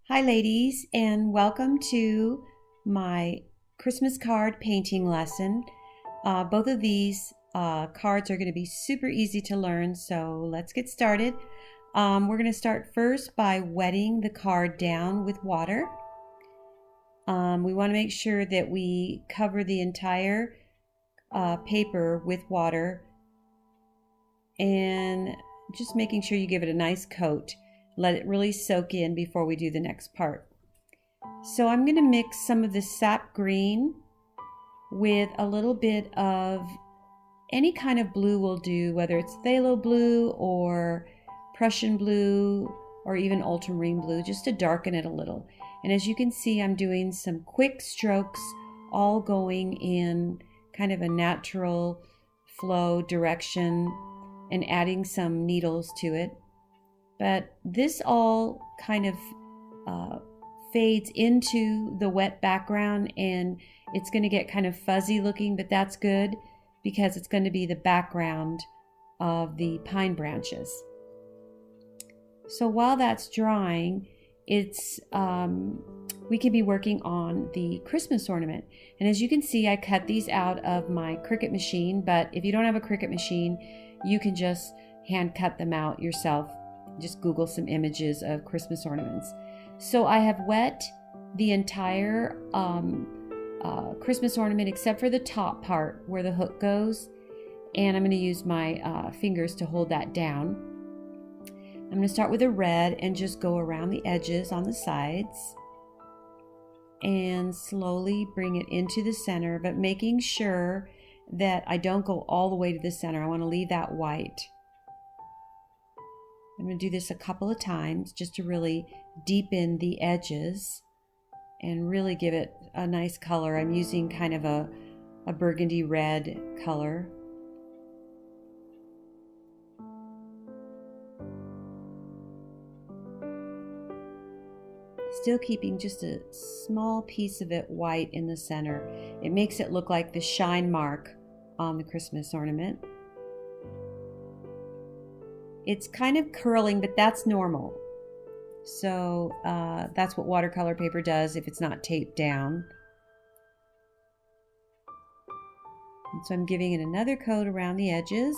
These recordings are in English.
Hi ladies, and welcome to my Christmas card painting lesson. Both of these cards are going to be super easy to learn, so let's get started. We're going to start first by wetting the card down with water. We want to make sure that we cover the entire paper with water and just making sure you give it a nice coat. Let it really soak in before we do the next part. So I'm going to mix some of the sap green with a little bit of any kind of blue will do, whether it's phthalo blue or Prussian blue or even ultramarine blue, just to darken it a little. And as you can see, I'm doing some quick strokes, all going in kind of a natural flow direction and adding some needles to it. But this all kind of fades into the wet background, and it's going to get kind of fuzzy looking, but that's good because it's going to be the background of the pine branches. So while that's drying, it's we can be working on the Christmas ornament. And as you can see, I cut these out of my Cricut machine, but if you don't have a Cricut machine, you can just hand cut them out yourself. Just Google some images of Christmas ornaments. So I have wet the entire Christmas ornament except for the top part where the hook goes, and I'm going to use my fingers to hold that down. I'm going to start with a red and just go around the edges on the sides and slowly bring it into the center, but making sure that I don't go all the way to the center. I want to leave that white. I'm going to do this a couple of times just to really deepen the edges and really give it a nice color. I'm using kind of a burgundy red color. Still keeping just a small piece of it white in the center. It makes it look like the shine mark on the Christmas ornament. It's kind of curling, but that's normal. So that's what watercolor paper does if it's not taped down. And so I'm giving it another coat around the edges.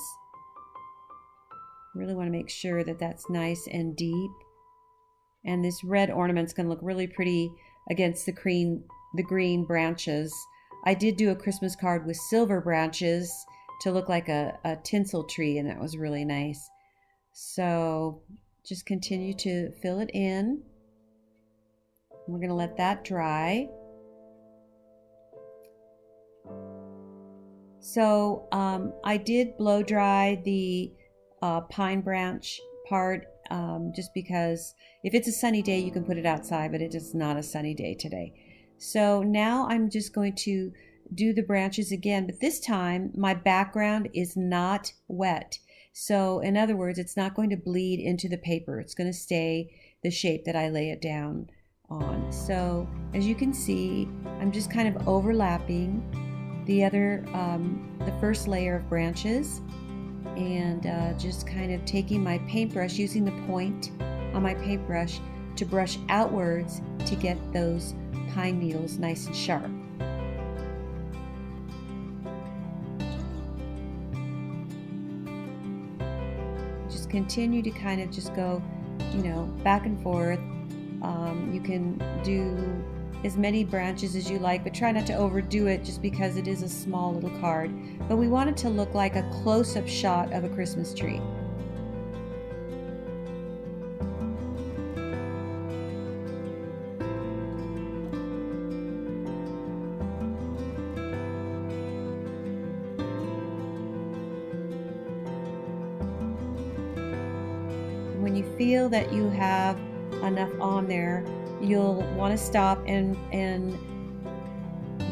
Really want to make sure that that's nice and deep. And this red ornament's going to look really pretty against the green branches. I did do a Christmas card with silver branches to look like a tinsel tree, and that was really nice. So just continue to fill it in. We're going to let that dry. So I did blow dry the pine branch part just because if it's a sunny day you can put it outside, but it is not a sunny day today. So now I'm just going to do the branches again, but this time my background is not wet. So in other words, it's not going to bleed into the paper. It's going to stay the shape that I lay it down on. So as you can see, I'm just kind of overlapping the first layer of branches and just kind of taking my paintbrush, using the point on my paintbrush to brush outwards to get those pine needles nice and sharp. Continue to kind of just go, back and forth. You can do as many branches as you like, but try not to overdo it just because it is a small little card. But we want it to look like a close-up shot of a Christmas tree. When you feel that you have enough on there, you'll want to stop and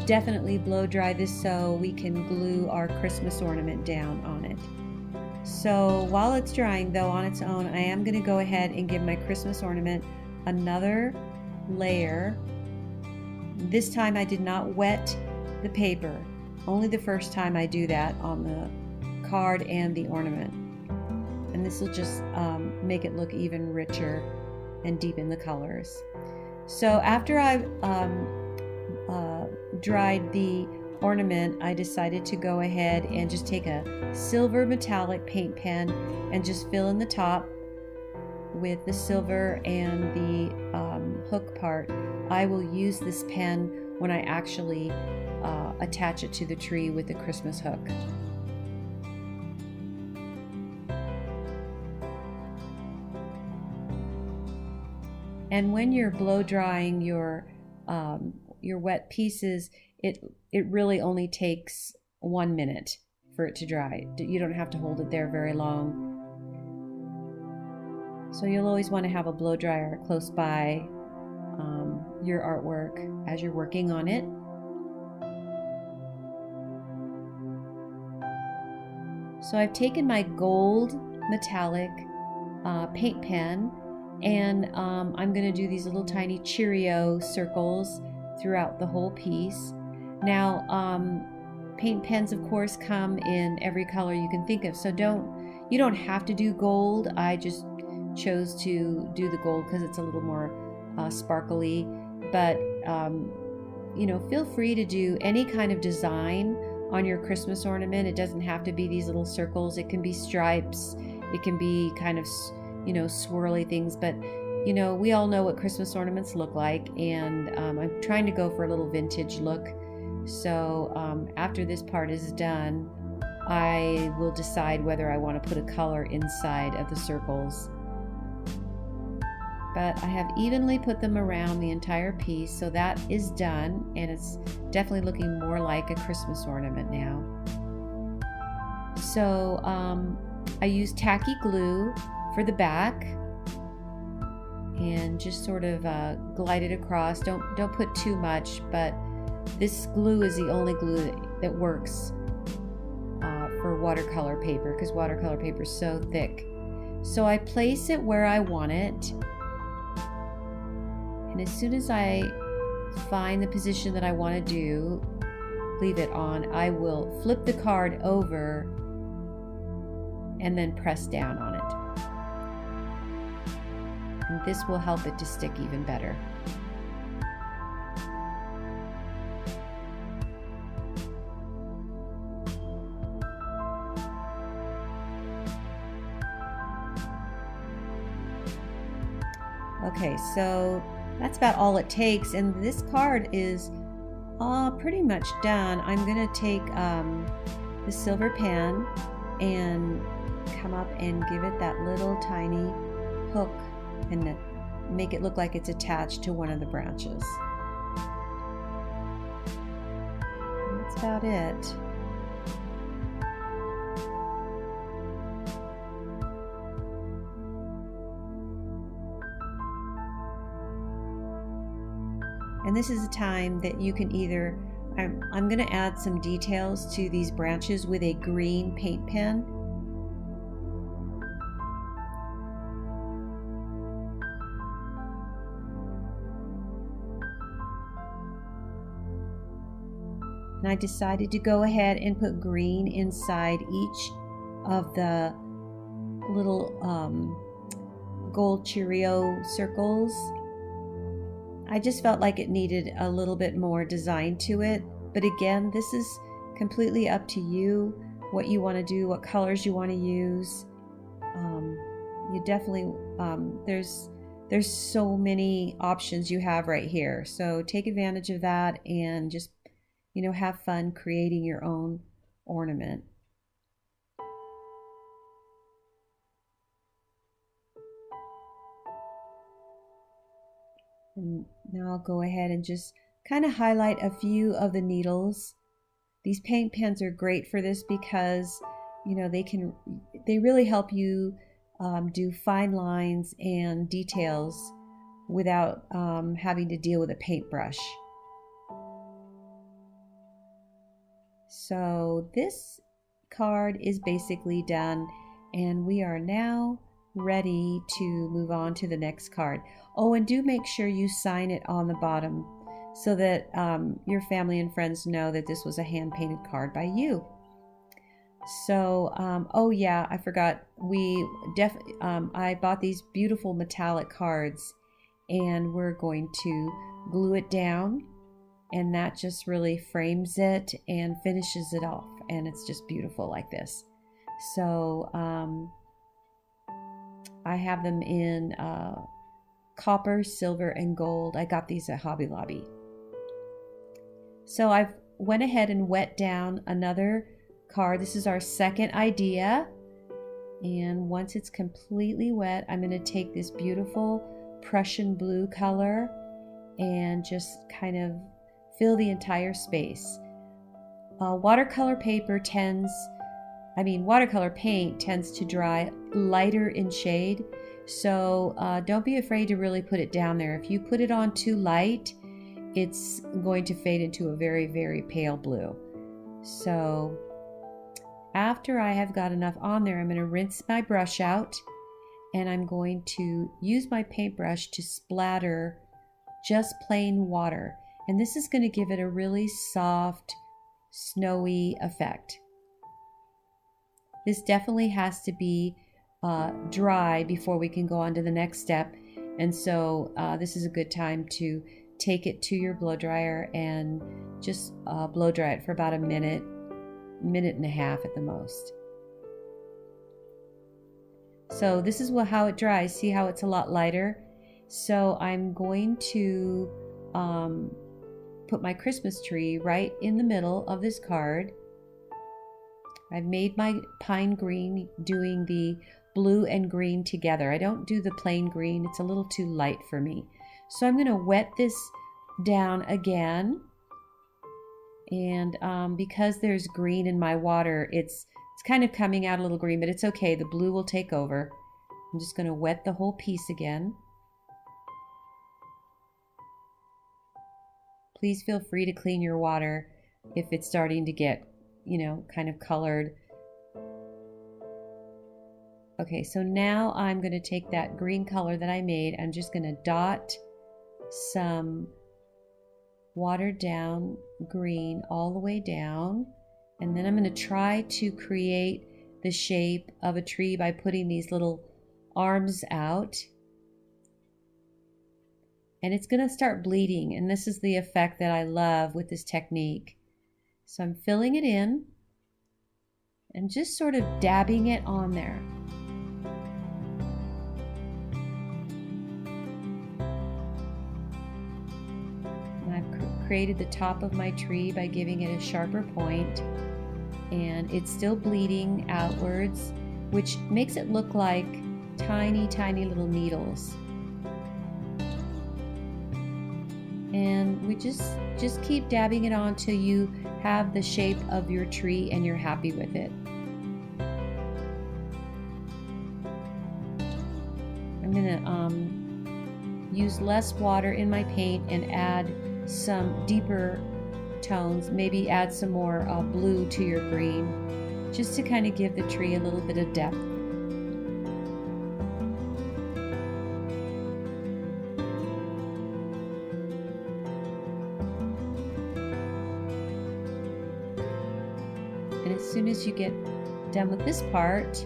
definitely blow dry this so we can glue our Christmas ornament down on it. So while it's drying though on its own, I am going to go ahead and give my Christmas ornament another layer. This time I did not wet the paper. Only the first time I do that on the card and the ornament. And this will just make it look even richer and deepen the colors. So after I dried the ornament, I decided to go ahead and just take a silver metallic paint pen and just fill in the top with the silver and the hook part. I will use this pen when I actually attach it to the tree with the Christmas hook. And when you're blow drying your wet pieces, it really only takes 1 minute for it to dry. You don't have to hold it there very long. So you'll always want to have a blow dryer close by your artwork as you're working on it. So I've taken my gold metallic paint pen, and I'm going to do these little tiny Cheerio circles throughout the whole piece. Now, paint pens, of course, come in every color you can think of, so you don't have to do gold. I just chose to do the gold because it's a little more sparkly, but feel free to do any kind of design on your Christmas ornament. It doesn't have to be these little circles. It can be stripes. It can be kind of swirly things, but we all know what Christmas ornaments look like, and I'm trying to go for a little vintage look. So after this part is done, I will decide whether I want to put a color inside of the circles. But I have evenly put them around the entire piece, so that is done, and it's definitely looking more like a Christmas ornament now. So I used tacky glue for the back and just sort of glide it across. Don't put too much, but this glue is the only glue that works for watercolor paper, because watercolor paper is so thick. So I place it where I want it, and as soon as I find the position that I want to do, leave it on, I will flip the card over and then press down on it. And this will help it to stick even better. Okay, so that's about all it takes, and this card is pretty much done. I'm going to take the silver pen and come up and give it that little tiny hook and make it look like it's attached to one of the branches. And that's about it. And this is a time that you can either, I'm going to add some details to these branches with a green paint pen. And I decided to go ahead and put green inside each of the little gold Cheerio circles. I just felt like it needed a little bit more design to it. But again, this is completely up to you, what you want to do, what colors you want to use. You definitely, there's so many options you have right here. So take advantage of that and just, have fun creating your own ornament. And now I'll go ahead and just kind of highlight a few of the needles. These paint pens are great for this because, they really help you do fine lines and details without having to deal with a paintbrush. So this card is basically done, and we are now ready to move on to the next card. Oh, and do make sure you sign it on the bottom so that your family and friends know that this was a hand-painted card by you. So, oh yeah, I forgot. I bought these beautiful metallic cards, and we're going to glue it down, and that just really frames it and finishes it off, and it's just beautiful like this. So I have them in copper, silver, and gold. I got these at Hobby Lobby. So I've went ahead and wet down another card. This is our second idea, and once it's completely wet, I'm going to take this beautiful Prussian blue color and just kind of fill the entire space. Watercolor paint tends to dry lighter in shade, so don't be afraid to really put it down there. If you put it on too light, it's going to fade into a very, very pale blue. So after I have got enough on there, I'm going to rinse my brush out, and I'm going to use my paintbrush to splatter just plain water. And this is going to give it a really soft, snowy effect. This definitely has to be dry before we can go on to the next step. And so this is a good time to take it to your blow dryer and just blow dry it for about a minute, minute and a half at the most. So this is how it dries. See how it's a lot lighter? So I'm going to put my Christmas tree right in the middle of this card. I've made my pine green doing the blue and green together. I don't do the plain green. It's a little too light for me. So I'm going to wet this down again. And because there's green in my water, it's kind of coming out a little green, but it's okay. The blue will take over. I'm just going to wet the whole piece again. Please feel free to clean your water if it's starting to get, kind of colored. Okay, so now I'm going to take that green color that I made. I'm just going to dot some watered down green all the way down. And then I'm going to try to create the shape of a tree by putting these little arms out. And it's going to start bleeding, and this is the effect that I love with this technique. So I'm filling it in and just sort of dabbing it on there. And I've created the top of my tree by giving it a sharper point, and it's still bleeding outwards, which makes it look like tiny, tiny little needles. And we just keep dabbing it on till you have the shape of your tree and you're happy with it. I'm gonna use less water in my paint and add some deeper tones, maybe add some more blue to your green, just to kind of give the tree a little bit of depth. And as soon as you get done with this part,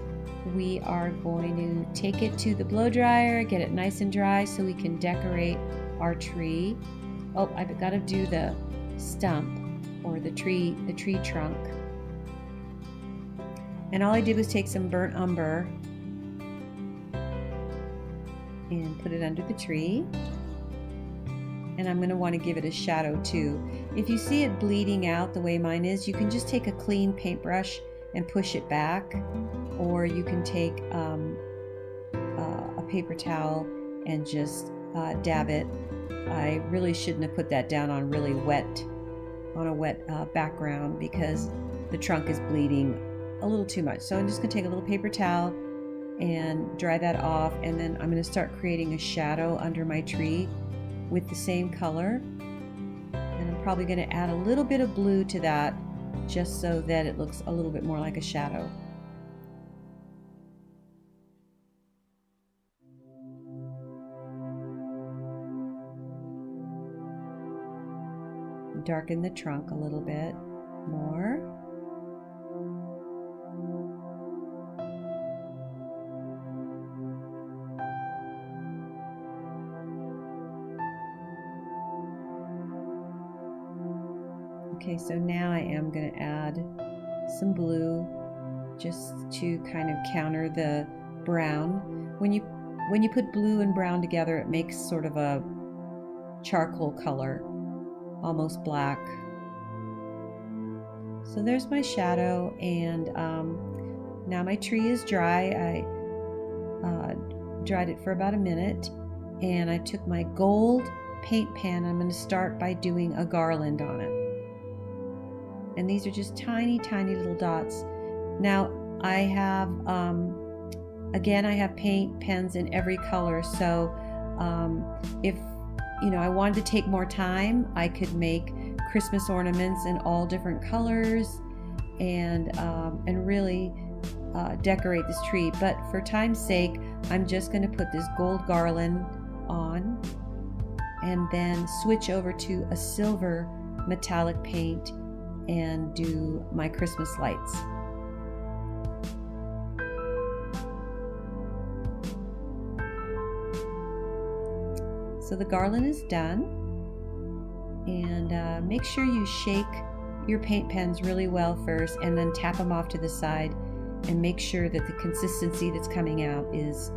we are going to take it to the blow dryer, get it nice and dry so we can decorate our tree. Oh, I've got to do the stump or the tree trunk. And all I did was take some burnt umber and put it under the tree. And I'm going to want to give it a shadow too. If you see it bleeding out the way mine is, you can just take a clean paintbrush and push it back, or you can take a paper towel and just dab it. I really shouldn't have put that down on a wet background because the trunk is bleeding a little too much. So I'm just going to take a little paper towel and dry that off, and then I'm going to start creating a shadow under my tree with the same color. And I'm probably going to add a little bit of blue to that just so that it looks a little bit more like a shadow. Darken the trunk a little bit more. Okay, so now I am going to add some blue just to kind of counter the brown. When you put blue and brown together, it makes sort of a charcoal color, almost black. So there's my shadow, and now my tree is dry. I dried it for about a minute, and I took my gold paint pen. I'm going to start by doing a garland on it. And these are just tiny, tiny little dots. Now I have, again, I have paint pens in every color. So if I wanted to take more time, I could make Christmas ornaments in all different colors and really decorate this tree. But for time's sake, I'm just going to put this gold garland on and then switch over to a silver metallic paint and do my Christmas lights. So the garland is done, and make sure you shake your paint pens really well first and then tap them off to the side and make sure that the consistency that's coming out is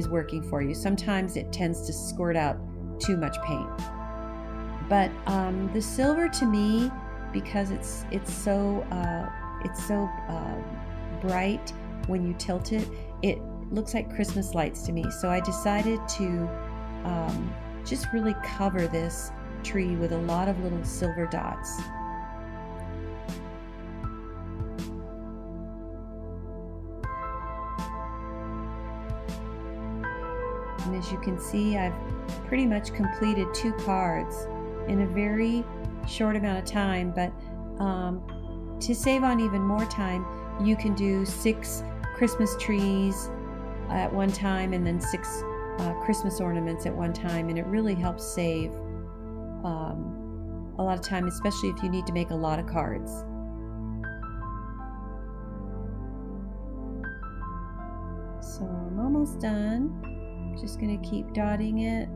working for you. Sometimes it tends to squirt out too much paint, but the silver, to me, because it's so bright when you tilt it, it looks like Christmas lights to me. So I decided to just really cover this tree with a lot of little silver dots. And as you can see, I've pretty much completed 2 cards in a very short amount of time, but to save on even more time, you can do 6 Christmas trees at one time and then 6 Christmas ornaments at one time, and it really helps save a lot of time, especially if you need to make a lot of cards. So I'm almost done. Just going to keep dotting it,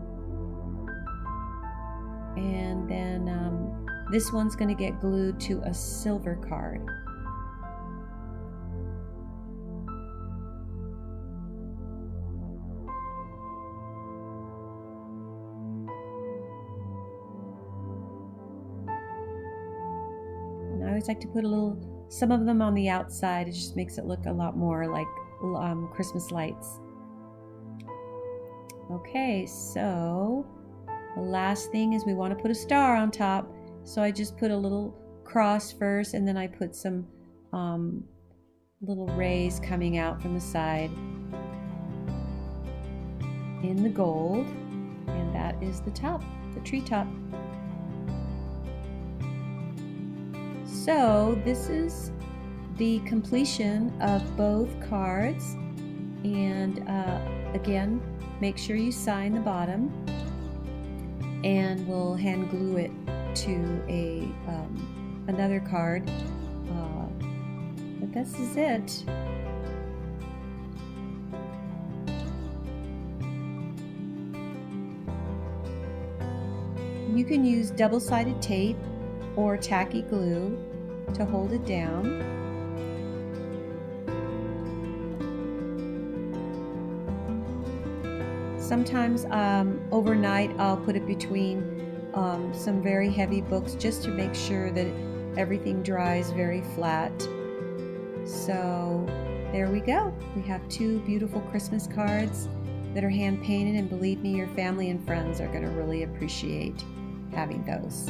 and then this one's going to get glued to a silver card. And I always like to put some of them on the outside. It just makes it look a lot more like Christmas lights. Okay, so the last thing is we want to put a star on top. So I just put a little cross first, and then I put some little rays coming out from the side in the gold, and that is the top, the tree top. So this is the completion of both cards, and again, make sure you sign the bottom, and we'll hand glue it to another card. But this is it. You can use double-sided tape or tacky glue to hold it down. Sometimes overnight I'll put it between some very heavy books just to make sure that everything dries very flat. So there we go. We have 2 beautiful Christmas cards that are hand painted, and believe me, your family and friends are going to really appreciate having those.